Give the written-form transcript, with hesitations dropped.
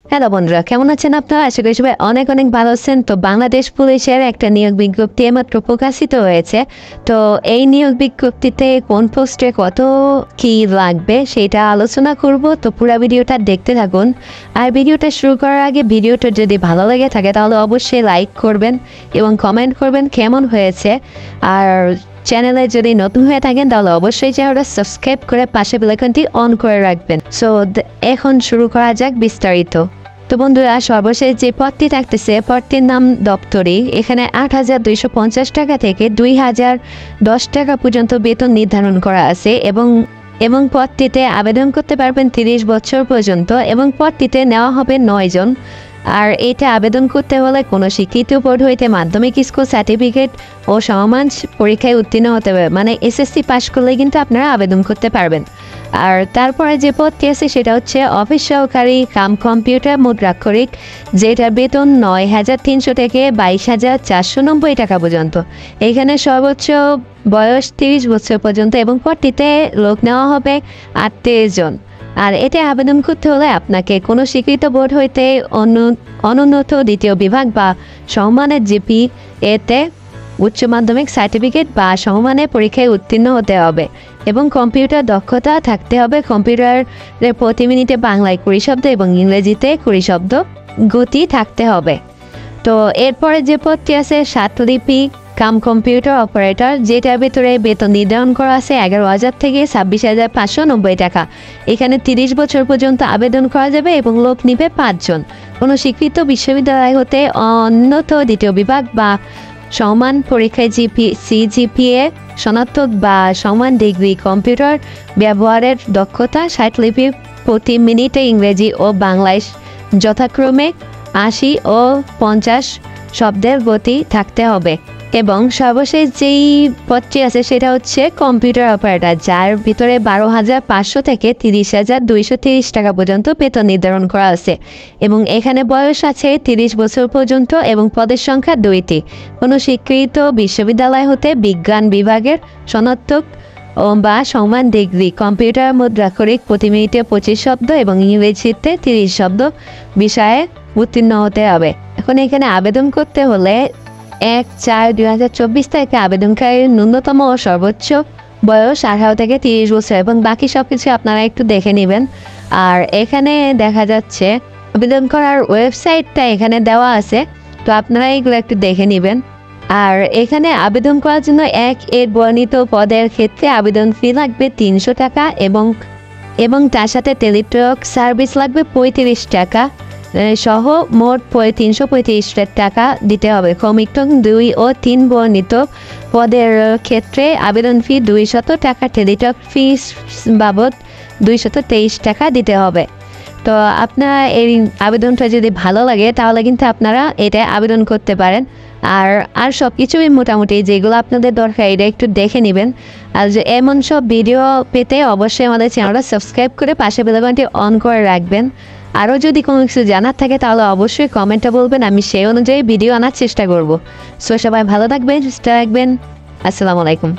Hello বন্ধুরা, কেমন আছেন আপনারা? আশা করি সবাই অনেক অনেক ভালো আছেন। তো বাংলাদেশ পুলিশের একটা নিয়োগ বিজ্ঞপ্তি এইমাত্র প্রকাশিত হয়েছে। তো এই নিয়োগ বিজ্ঞপ্তিতে কোন পোস্টে কত কি লাগবে সেটা আলোচনা করব। তো পুরো ভিডিওটা দেখতে থাকুন। আর ভিডিওটা শুরু করার আগে ভিডিওটা যদি ভালো লেগে থাকে তাহলে অবশ্যই লাইক করবেন এবং কমেন্ট করবেন কেমন হয়েছে। আর চ্যানেলে যদি নতুন হয়ে থাকেন তাহলে অবশ্যই চ্যানেলটা সাবস্ক্রাইব করে পাশে বেল আইকনটি অন করে রাখবেন। সো এখন শুরু করা যাক বিস্তারিত। তো বন্ধুরা, সর্বশেষ যে পদটি থাকতেছে পদটির নাম দপ্তরি। এখানে ৮,২৫০ টাকা থেকে ২,০১০ টাকা পর্যন্ত বেতন নির্ধারণ করা আছে এবং পদটিতে আবেদন করতে পারবেন ৩০ বছর পর্যন্ত এবং পদটিতে নেওয়া হবে ৯ জন। আর এটা আবেদন করতে হলে কোনো স্বীকৃত বোর্ড হইতে মাধ্যমিক স্কুল সার্টিফিকেট ও সমমান পরীক্ষায় উত্তীর্ণ হতে হবে, মানে এসএসসি পাস করলে কিন্তু আপনারা আবেদন করতে পারবেন। আর তারপরে যে পদটি আছে সেটা হচ্ছে অফিস সহকারী কাম কম্পিউটার মুদ্রাক্ষরিক, যেটার বেতন ৯,৩০০ থেকে ২২,৪৯০ টাকা পর্যন্ত। এখানে সর্বোচ্চ বয়স ৩০ বছর পর্যন্ত এবং পদটিতে লোক নেওয়া হবে ৩৮ জন। আর এতে আবেদন করতে হলে আপনাকে কোনো স্বীকৃত বোর্ড হইতে অনুন্নত দ্বিতীয় বিভাগ বা সমমানের জিপি এতে উচ্চ মাধ্যমিক সার্টিফিকেট বা সমমানের পরীক্ষায় উত্তীর্ণ হতে হবে এবং কম্পিউটার দক্ষতা থাকতে হবে। কম্পিউটারের প্রতি মিনিটে বাংলায় ২০ শব্দ এবং ইংরেজিতে ২০ শব্দ গতি থাকতে হবে। তো এরপরে যে পদটি আছে স্বাতলিপি কাম কম্পিউটার অপারেটর, যেটার ভিতরে বেতন নির্ধারণ করা আছে ১১,০০০ থেকে ২৬,৫৯০ টাকা। এখানে ৩০ বছর পর্যন্ত আবেদন করা যাবে এবং লোক নিবে ৫ জন। কোনো স্বীকৃত বিশ্ববিদ্যালয় হতে উন্নত দ্বিতীয় বিভাগ বা সমান পরীক্ষায় সিজিপিএ সনাতক বা সমান ডিগ্রি, কম্পিউটার ব্যবহারের দক্ষতা ৬০ লিপি প্রতি মিনিটে ইংরেজি ও বাংলায় যথাক্রমে ৮০ ও ৫০ শব্দের গতি থাকতে হবে। এবং সর্বশেষ যেই পদটি আছে সেটা হচ্ছে কম্পিউটার অপারেটর, যার ভিতরে ১২,৫০০ থেকে ৩০,২৩০ টাকা পর্যন্ত বেতন নির্ধারণ করা আছে এবং এখানে বয়স আছে ৩০ বছর পর্যন্ত এবং পদের সংখ্যা ২টি। কোনো স্বীকৃত বিশ্ববিদ্যালয় হতে বিজ্ঞান বিভাগের স্নাতক বা সমান ডিগ্রি, কম্পিউটার মুদ্রাক্ষরিক প্রতি মিনিটে ২৫ শব্দ এবং ইংরেজিতে ৩০ শব্দ বিষয়ে উত্তীর্ণ হতে হবে। এখন এখানে আবেদন করতে হলে ১/৪/২০২৪ তারিখে আবেদনকারীর ন্যূনতম ও সর্বোচ্চ বয়স ১৮ থেকে ৩০ বছর এবং বাকি সব কিছু আপনারা একটু দেখে নেবেন। আর এখানে দেখা যাচ্ছে আবেদন করার ওয়েবসাইটটা এখানে দেওয়া আছে, তো আপনারা এগুলো একটু দেখে নেবেন। আর এখানে আবেদন করার জন্য এর বর্ণিত পদের ক্ষেত্রে আবেদন ফি লাগবে ৩০০ টাকা এবং তার সাথে টেলিটক সার্ভিস লাগবে ৩৫ টাকা সহ মোট ৩৩৫ টাকা দিতে হবে। কমিটং ২ ও ৩ বর্ণিত পদের ক্ষেত্রে আবেদন ফি ২০০ টাকা, টেলিটক ফিস বাবদ ২২৩ টাকা দিতে হবে। তো আপনার এই আবেদনটা যদি ভালো লাগে তাহলে কিন্তু আপনারা এটা আবেদন করতে পারেন। আর সব কিছুই মোটামুটি যেগুলো আপনাদের দরকার এটা একটু দেখে নেবেন। আর যে এমন সব ভিডিও পেতে অবশ্যই আমাদের চ্যানেলটা সাবস্ক্রাইব করে পাশে বেল আইকনটি অন করে রাখবেন। আরও যদি কোনো কিছু জানার থাকে তাহলে অবশ্যই কমেন্টে বলবেন, আমি সেই অনুযায়ী ভিডিও আনার চেষ্টা করব। সো সবাই ভালো থাকবেন, সুস্থ থাকবেন। আসসালামু আলাইকুম।